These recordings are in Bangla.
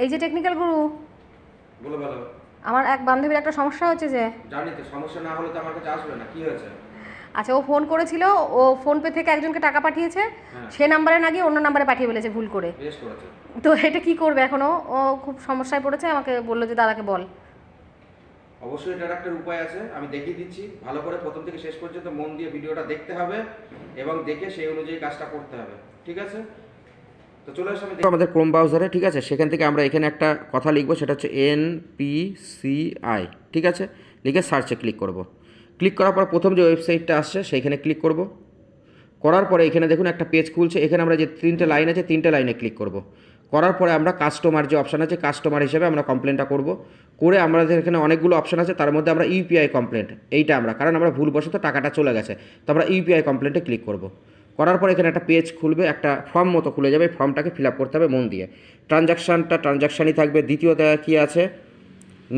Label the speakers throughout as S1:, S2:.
S1: এই যে টেকনিক্যাল গুরু,
S2: বলো বলো।
S1: আমার এক বান্ধবীর একটা সমস্যা হচ্ছে যে।
S2: জানি তো, সমস্যা না হলে তো আমার কাছে আসবে না, কি হয়েছে?
S1: আচ্ছা, ও ফোন করেছিল, ও ফোনপে থেকে একজনকে টাকা পাঠিয়েছে,
S2: হ্যাঁ।
S1: সে নাম্বারে না গিয়ে অন্য নাম্বারে পাঠিয়ে ফেলেছে ভুল করে।
S2: বেশ করেছে।
S1: তো এটা কি করবে এখনও? ও খুব সমস্যায় পড়েছে, আমাকে বললো যে দাদাকে বল।
S2: অবশ্যই এটার একটা উপায় আছে, আমি দেখিয়ে দিচ্ছি। ভালো করে প্রথম থেকে শেষ পর্যন্ত মন দিয়ে ভিডিওটা দেখতে হবে এবং দেখে সেই অনুযায়ী কাজটা করতে হবে, ঠিক আছে? তো চলে আসো আমাদের ক্রোম ব্রাউজারে, ঠিক আছে? সেখান থেকে আমরা এখানে একটা কথা লিখবো, সেটা হচ্ছে NPCI, ঠিক আছে? লিখে সার্চে ক্লিক করব। ক্লিক করার পর প্রথম যে ওয়েবসাইটটা আসছে সেইখানে ক্লিক করব। করার পরে এখানে দেখুন একটা পেজ খুলছে, এখানে আমরা যে তিনটে লাইন আছে তিনটে লাইনে ক্লিক করব। করার পরে আমরা কাস্টমার যে অপশান আছে, কাস্টমার হিসেবে আমরা কমপ্লেনটা করব। করে আমাদের এখানে অনেকগুলো অপশান আছে, তার মধ্যে আমরা ইউপিআই কমপ্লেন্ট, এইটা আমরা, কারণ আমরা ভুলবশত টাকাটা চলে গেছে, তো আমরা ইউপিআই কমপ্লেন্টে ক্লিক করব। করার পর এখানে একটা পেজ খুলবে, একটা ফর্ম মতো খুলে যাবে, ফর্মটাকে ফিল আপ করতে হবে মন দিয়ে। ট্রানজাকশানই থাকবে। দ্বিতীয়তে কী আছে,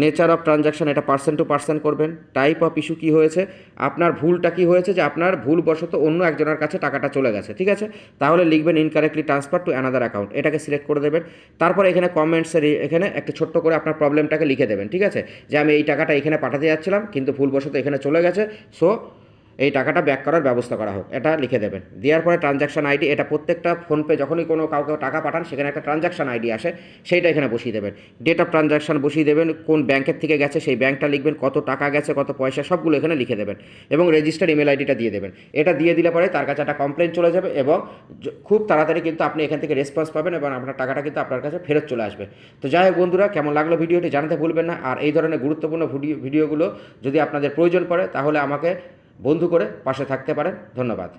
S2: নেচার অফ ট্রানজাকশান, এটা পার্সন টু পার্সন করবেন। টাইপ অফ ইস্যু কী হয়েছে, আপনার ভুলটা কী হয়েছে, যে আপনার ভুলবশত অন্য একজনের কাছে টাকাটা চলে গেছে, ঠিক আছে? তাহলে লিখবেন incorrectly transfer to another account, এটাকে সিলেক্ট করে দেবেন। তারপরে এখানে কমেন্টসের এখানে একটা ছোট্ট করে আপনার প্রবলেমটাকে লিখে দেবেন, ঠিক আছে? যে আমি এই টাকাটা এখানে পাঠাতে যাচ্ছিলাম, কিন্তু ভুলবশত এখানে চলে গেছে, সো এই টাকাটা ব্যাক করার ব্যবস্থা করা হোক, এটা লিখে দেবেন। দেওয়ার পরে ট্রানজাকশান আইডি, এটা প্রত্যেকটা ফোনপে যখনই কোনো কাউকে টাকা পাঠান সেখানে একটা ট্রানজাকশান আইডি আসে, সেইটা এখানে বসিয়ে দেবেন। ডেট অফ ট্রানজাকশান বসিয়ে দেবেন, কোন ব্যাংকের থেকে গেছে সেই ব্যাংকটা লিখবেন, কত টাকা গেছে, কত পয়সা, সবগুলো এখানে লিখে দেবেন এবং রেজিস্টার ইমেল আইডিটা দিয়ে দেবেন। এটা দিয়ে দিলে পরে তার কাছে একটা কমপ্লেন চলে যাবে এবং খুব তাড়াতাড়ি কিন্তু আপনি এখান থেকে রেসপন্স পাবেন এবং আপনার টাকাটা কিন্তু আপনার কাছে ফেরত চলে আসবে। তো যাই হোক বন্ধুরা, কেমন লাগলো ভিডিওটি জানাতে ভুলবেন না। আর এই ধরনের গুরুত্বপূর্ণ ভিডিওগুলো যদি আপনাদের প্রয়োজন পড়ে তাহলে আমাকে বন্ধু করে পাশে থাকতে পারেন। ধন্যবাদ।